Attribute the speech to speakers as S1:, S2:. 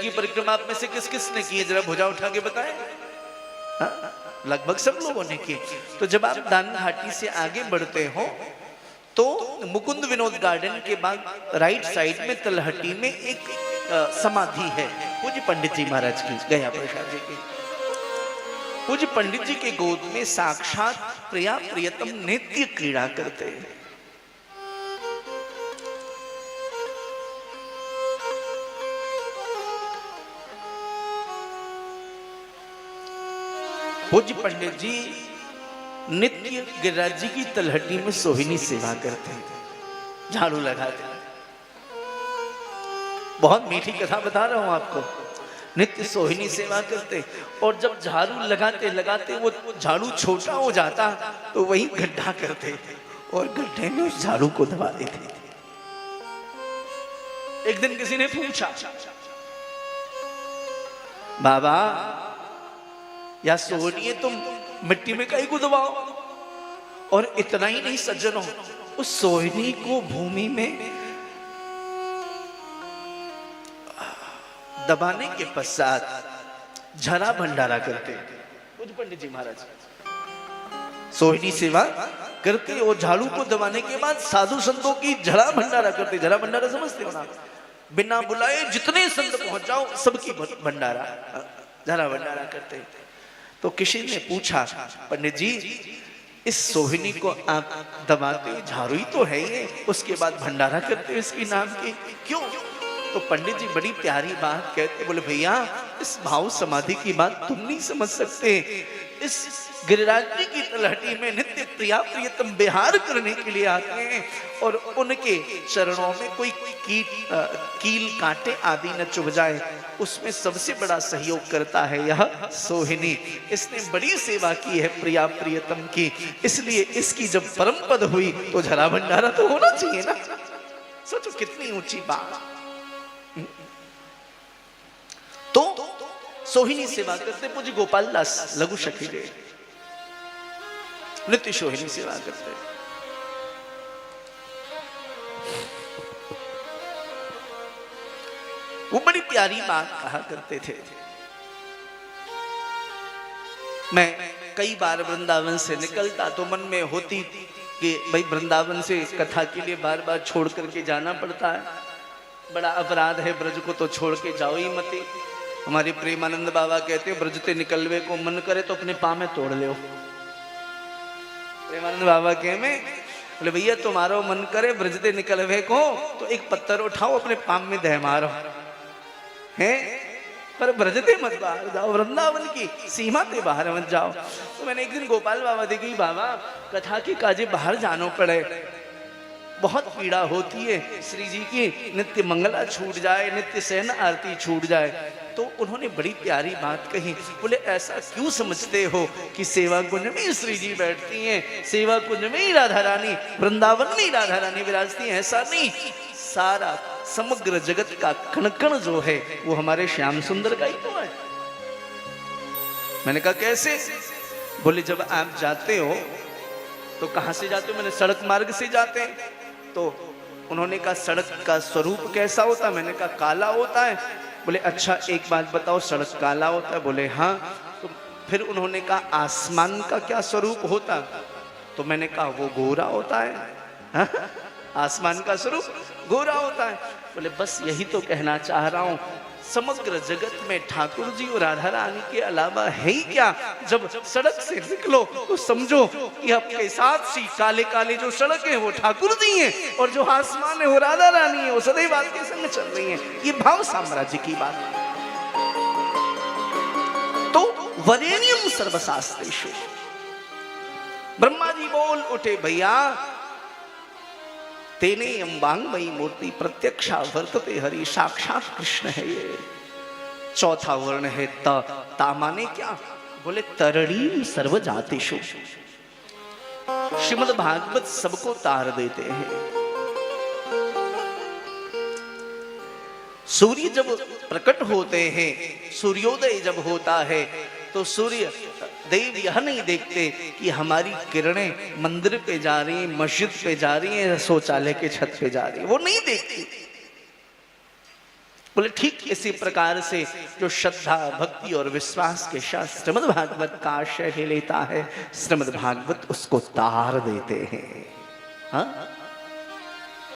S1: की परिक्रमा आप में से किस किस ने की है? जरा भुजा उठा के बताएं। लगभग सब लोगों ने की। तो जब आप दान घाटी से आगे बढ़ते हो तो मुकुंद विनोद गार्डन के बाद राइट साइड में तलहटी में एक समाधि है पूज्य पंडित जी महाराज की, गया प्रसाद जी की। पूज्य पंडित जी के गोद में साक्षात प्रिया प्रियतम नित्य क्रीड़ा करते हैं। पूज्य पंडित जी नित्य गिरिराज जी की तलहटी में सोहिनी सेवा करते हैं, झाड़ू लगाते हैं। बहुत मीठी कथा बता रहा हूं आपको। नित्य सोहिनी सेवा करते और जब झाड़ू लगाते लगाते वो झाड़ू छोटा हो जाता तो वही गड्ढा करते और गड्ढे में उस झाड़ू को दबा देते। एक दिन किसी ने पूछा, बाबा या सोहनी तुम मिट्टी में कहीं को दबाओ? और इतना ही नहीं सज्जनों, उस सोहिनी को भूमि में दबाने के पश्चात झरा भंडारा करते पूज्य पंडित जी महाराज। सोहिनी सेवा करते और झाड़ू को दबाने के बाद साधु संतों की झरा भंडारा करते। झरा भंडारा समझते हो ना? बिना बुलाए जितने संत पहुंच जाओ सबकी भंडारा, झरा भंडारा करते। तो किसी ने पूछा, पंडित जी इस सोहिनी को आप दबाते हो, झाड़ू ही तो है ये, उसके बाद भंडारा करते हो इसकी नाम की, क्यों? तो पंडित जी बड़ी प्यारी बात कहते, बोले भैया इस भाव समाधि की बात तुम नहीं समझ सकते। इस गिरिराज जी की तलहटी में नित्य प्रिया प्रियतम विहार करने के लिए आते हैं और उनके चरणों में कोई कील कांटे आदि न चुभ जाए, उसमें सबसे बड़ा सहयोग करता है यह सोहिनी। इसने बड़ी सेवा की है प्रिया प्रियतम की, इसलिए इसकी जब परम पद हुई तो झरा भंडारा तो होना चाहिए ना। सोचो कितनी ऊंची बात। तो सोहिनी सेवा करते पूज्य गोपाल दास लघु सखी जी नित्य सोहिनी सेवा करते। वो बड़ी प्यारी बात कहा करते थे। मैं कई बार वृंदावन से निकलता तो मन में होती कि भाई वृंदावन से कथा के लिए बार बार छोड़ करके जाना पड़ता है, बड़ा अपराध है, ब्रज को तो छोड़ के जाओ ही मत। हमारे प्रेमानंद बाबा कहते हैं ब्रज ते निकलवे को मन करे तो अपने पाँव में तोड़ ले। प्रेमानंद बाबा कहे में बोले भैया तुम्हारो मन करे ब्रज ते निकलवे को तो एक पत्थर उठाओ अपने पाँव में दह मारो हैं, पर ब्रजते मत बाहर जाओ, वृंदावन की सीमा ते बाहर मत जाओ। तो मैंने एक दिन गोपाल बाबा देखी, बाबा कथा की काजे बाहर जानो पड़े, बहुत पीड़ा होती है, श्री जी की नित्य मंगला छूट जाए, नित्य सेन आरती छूट जाए। तो उन्होंने बड़ी प्यारी बात कही, बोले ऐसा क्यों समझते हो कि सेवा कुंज में श्री जी बैठती हैं, सेवा कुंज में ही राधा रानी, वृंदावन में ही राधा रानी विराजती हैं? ऐसा नहीं, सारा समग्र जगत का कण कण जो है वो हमारे श्याम सुंदर का ही तो है। मैंने कहा कैसे? बोले जब आप जाते हो तो कहां से जाते हो? मैंने सड़क मार्ग से जाते हैं। तो उन्होंने कहा सड़क का स्वरूप कैसा होता? मैंने कहा काला होता है। बोले अच्छा एक बात बताओ, सड़क काला होता है? बोले हाँ। तो फिर उन्होंने कहा आसमान का क्या स्वरूप होता? तो मैंने कहा वो गोरा होता है। हा? आसमान का स्वरूप गोरा होता है। बोले बस यही तो कहना चाह रहा हूं, समग्र जगत में ठाकुर जी और राधा रानी के अलावा है ही क्या? जब सड़क से निकलो तो समझो कि आपके साथ सी काले काले जो सड़क है वो ठाकुर जी हैं और जो आसमान है वो राधा रानी है, वो सदैव आपके संग चल रही है। ये भाव साम्राज्य की बात है। तो वरेण्यम सर्वशास्त्रेषु, ब्रह्मा जी बोल उठे भैया तेने अम्बांगमयी मूर्ति प्रत्यक्षा वर्तते हरि, साक्षात कृष्ण है ये। चौथा वर्ण है ता माने क्या? बोले तरणीम सर्व जातिषु, श्रीमद् भागवत सबको तार देते हैं। सूर्य जब प्रकट होते हैं, सूर्योदय जब होता है तो सूर्य देव यह नहीं देखते कि हमारी किरणें मंदिर पे जा रही हैं, मस्जिद पे जा रही हैं, शौचालय के छत पे जा रही है, वो नहीं देखती। बोले ठीक इसी प्रकार से जो श्रद्धा भक्ति और विश्वास के साथ श्रीमद् भागवत का आश्रय ले लेता है, श्रीमद् भागवत उसको तार देते हैं। हाँ